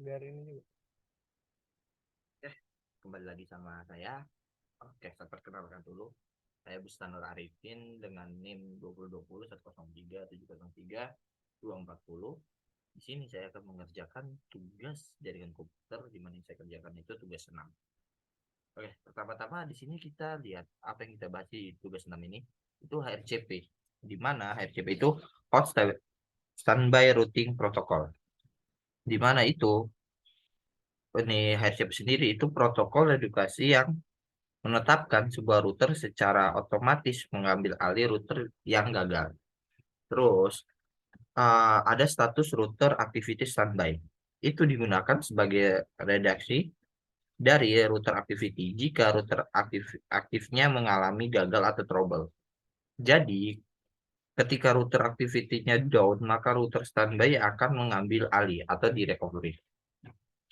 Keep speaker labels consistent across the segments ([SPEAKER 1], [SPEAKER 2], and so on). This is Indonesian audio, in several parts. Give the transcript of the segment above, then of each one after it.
[SPEAKER 1] biar ini juga.
[SPEAKER 2] Oke, kembali lagi sama saya. Oke, saya perkenalkan dulu. Saya Bustanur Arifin dengan NIM 2020 103 703 240. Di sini saya akan mengerjakan tugas jaringan komputer di mana yang saya kerjakan itu tugas 6. Oke, pertama-tama di sini kita lihat apa yang kita bahas di tugas 6 ini. Itu HRCP. Di mana HRCP itu Hot Standby Routing Protocol. Di mana itu ini HRCP sendiri itu protokol edukasi yang menetapkan sebuah router secara otomatis mengambil alih router yang gagal. Terus, ada status router activity standby. Itu digunakan sebagai redaksi dari router activity jika router aktifnya mengalami gagal atau trouble. Jadi, ketika router activity-nya down, maka router standby akan mengambil alih atau di recovery.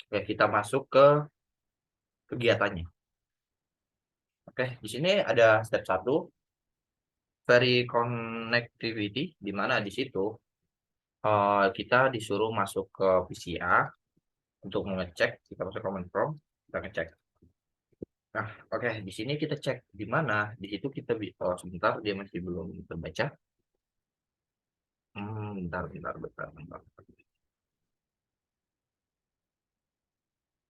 [SPEAKER 2] Oke, kita masuk ke kegiatannya. Oke, di sini ada step 1, very connectivity, di mana di situ kita disuruh masuk ke PCA untuk mengecek. Kita masuk command prompt, kita ngecek. Nah, oke, di sini kita cek di mana. Di situ kita sebentar, dia masih belum terbaca. Bentar, bentar, bentar, bentar.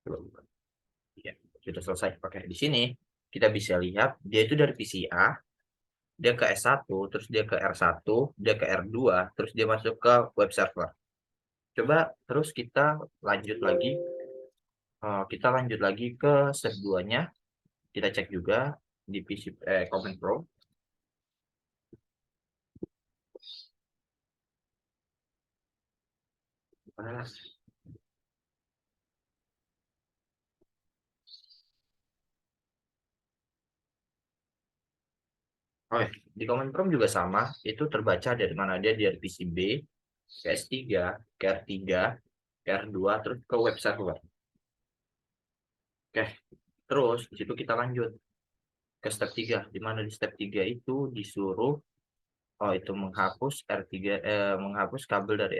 [SPEAKER 2] Belum. Ya, sudah selesai. Oke, di sini kita bisa lihat dia itu dari PCA, dia ke S1, terus dia ke R1, dia ke R2, terus dia masuk ke web server. Coba terus kita lanjut lagi ke step 2-nya. Kita cek juga di PC Command Prompt. Oke, di Command Prompt juga sama, itu terbaca dari mana dia dari PCB ke S3, ke R3, ke R2, terus ke web server. Oke, terus di situ kita lanjut ke step 3, di mana di step 3 itu disuruh itu menghapus kabel dari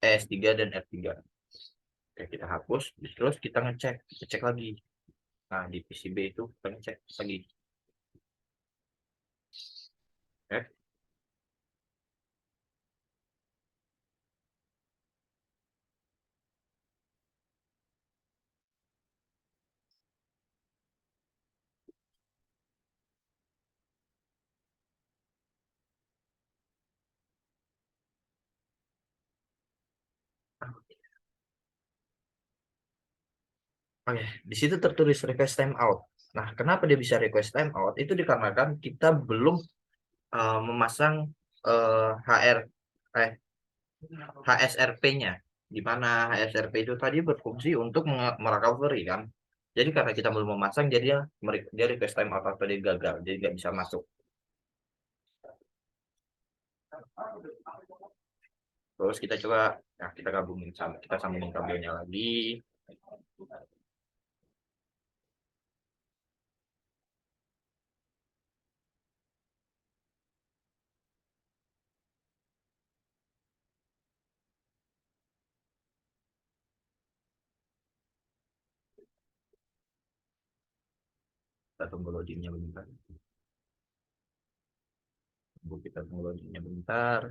[SPEAKER 2] S3 dan R3. Oke, kita hapus, terus kita ngecek lagi. Nah, di PCB itu kita ngecek lagi. Oke. Oke, di situ tertulis request timeout. Nah, kenapa dia bisa request timeout? Itu dikarenakan kita belum memasang HR eh HSRP-nya, di mana HSRP itu tadi berfungsi untuk merecovery kan. Jadi karena kita belum memasang, jadi dia request timeout atau dia gagal, jadi nggak bisa masuk. Terus kita coba, nah kita kita sambungin kabelnya lagi. Kita tunggu loadingnya bentar. Kita tunggu loadingnya bentar.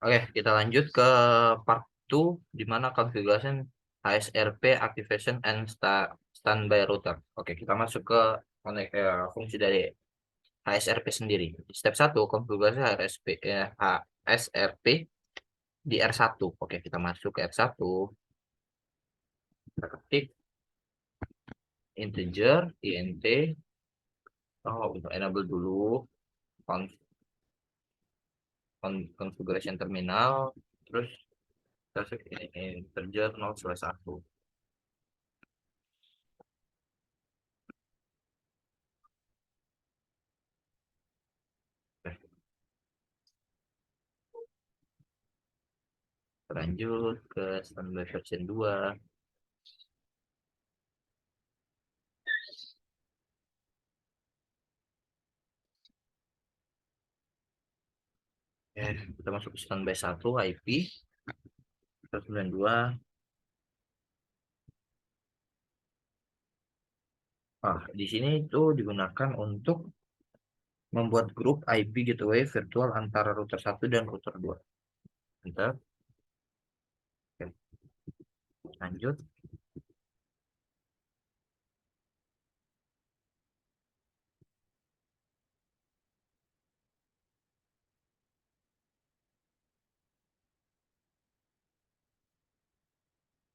[SPEAKER 2] Oke, kita lanjut ke part 2 di mana configuration HSRP activation and standby router. Oke, kita masuk ke fungsi dari HSRP sendiri. Step 1 konfigurasi HSRP di R1. Oke, kita masuk ke R1. Kita ketik integer int. Untuk enable dulu configuration terminal, terus kita integer 0/1. Lanjut ke standby version 2. Kita masuk ke standby 1 IP 192. Di sini itu digunakan untuk membuat grup IP gateway virtual antara router 1 dan router 2. Enter. Oke, lanjut.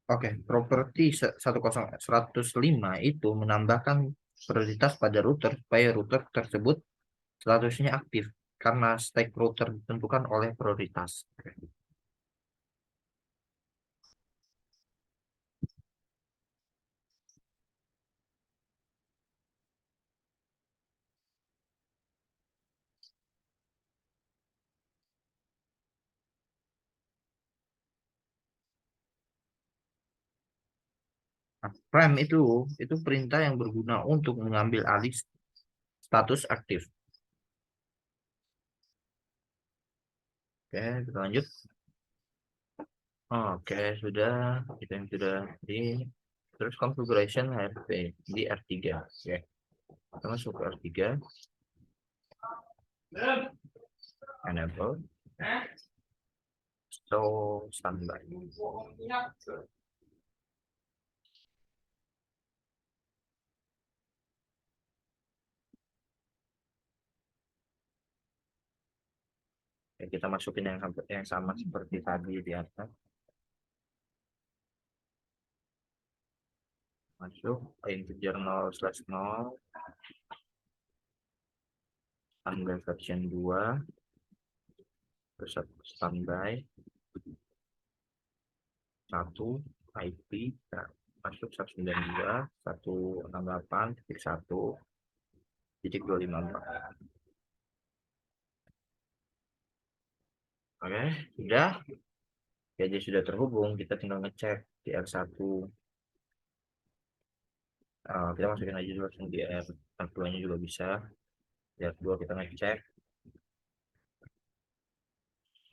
[SPEAKER 2] Oke, properti 10105 itu menambahkan prioritas pada router supaya router tersebut statusnya aktif karena stack router ditentukan oleh prioritas. Nah, prime itu perintah yang berguna untuk mengambil alih status aktif. Oke, kita lanjut. Oke, sudah. Kita yang sudah di terus configuration HRP di R3. Oke. Kita masuk ke R3. Enable. So, standby. Oke, kita masukin yang sama seperti tadi di atas. Masuk integer 0/0 standby version 2 terus standby 1 IP nah, masuk 192.168.1.254. Oke, sudah. Jadi sudah terhubung, kita tinggal ngecek di R1. Kita masukin aja dulu langsung di R2 nya juga bisa. Di R2 kita ngecek.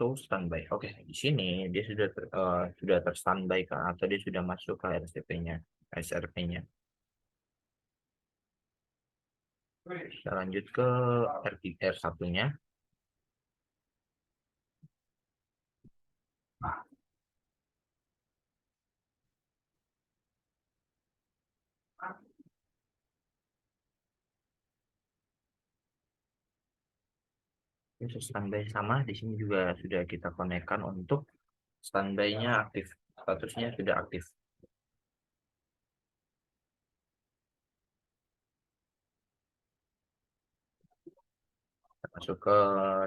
[SPEAKER 2] So standby. Oke, di sini dia sudah terstandby kan atau dia sudah masuk ke RSP-nya, SRP-nya. Kita lanjut ke R1-nya. Ini standby sama, di sini juga sudah kita konekkan untuk standby-nya aktif. Statusnya sudah aktif. Masuk ke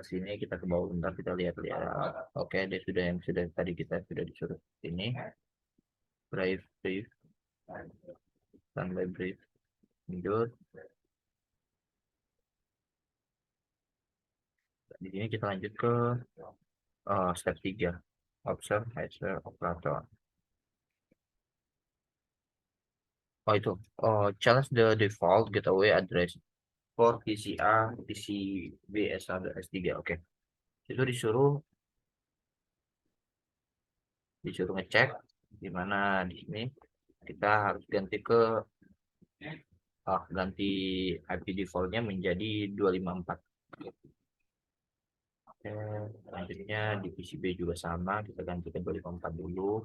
[SPEAKER 2] sini, kita ke bawah bentar, kita lihat-lihat. Oke, dia sudah tadi kita sudah disuruh ini brief standby brief lanjut. Di sini kita lanjut ke step 3 observe hardware operator. Itu change the default gateway address for PCA PCB S1 S3. Oke, itu disuruh ngecek di mana di sini kita harus ganti IP defaultnya menjadi 254. Oke, selanjutnya di PCB juga sama, kita ganti ke 254 dulu.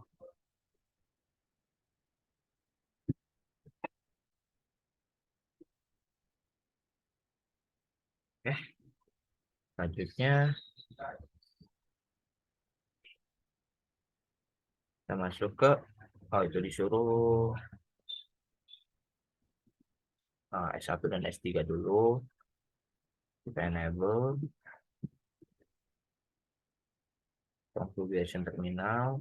[SPEAKER 2] Oke, selanjutnya kita masuk ke itu disuruh S1 dan S3 dulu. Kita enable configuration terminal.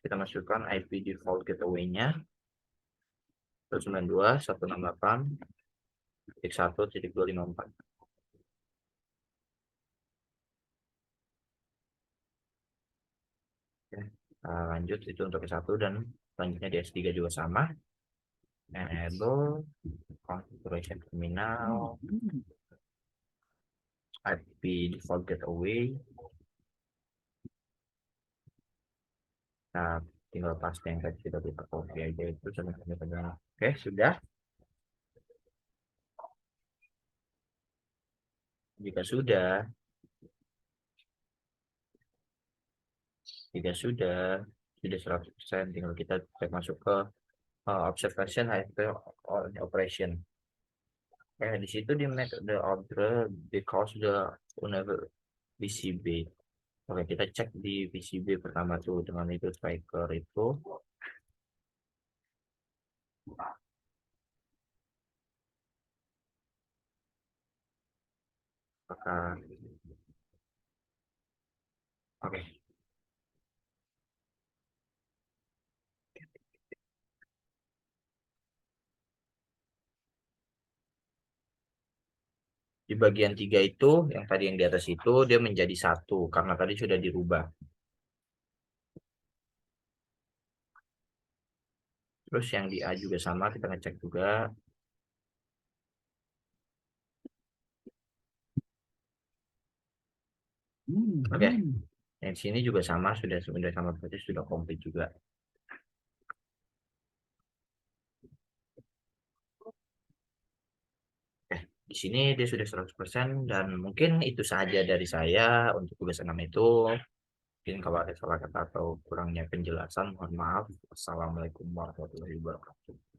[SPEAKER 2] Kita masukkan IP default gateway-nya 192.168. titik 1,254. Oke, lanjut itu untuk S1 dan selanjutnya di S3 juga sama. Enable configuration terminal IP default gateway. Nah, tinggal paste yang tadi sudah kita copy aja itu sama. Oke, sudah. Jika sudah 100%, tinggal kita cek masuk ke observation HFP operation. Di situ di make the order because the whenever PCB. Oke, kita cek di PCB pertama tuh dengan itu tracker itu. Apakah oke. Di bagian 3 itu, yang tadi yang di atas itu, dia menjadi 1, karena tadi sudah dirubah. Terus yang di A juga sama, kita ngecek juga. Oke, yang sini juga sama, sudah sama, berarti sudah komplit juga. Di sini dia sudah 100% dan mungkin itu saja dari saya untuk tugas 6 itu. Mungkin kalau ada salah kata atau kurangnya penjelasan, mohon maaf. Assalamualaikum warahmatullahi wabarakatuh.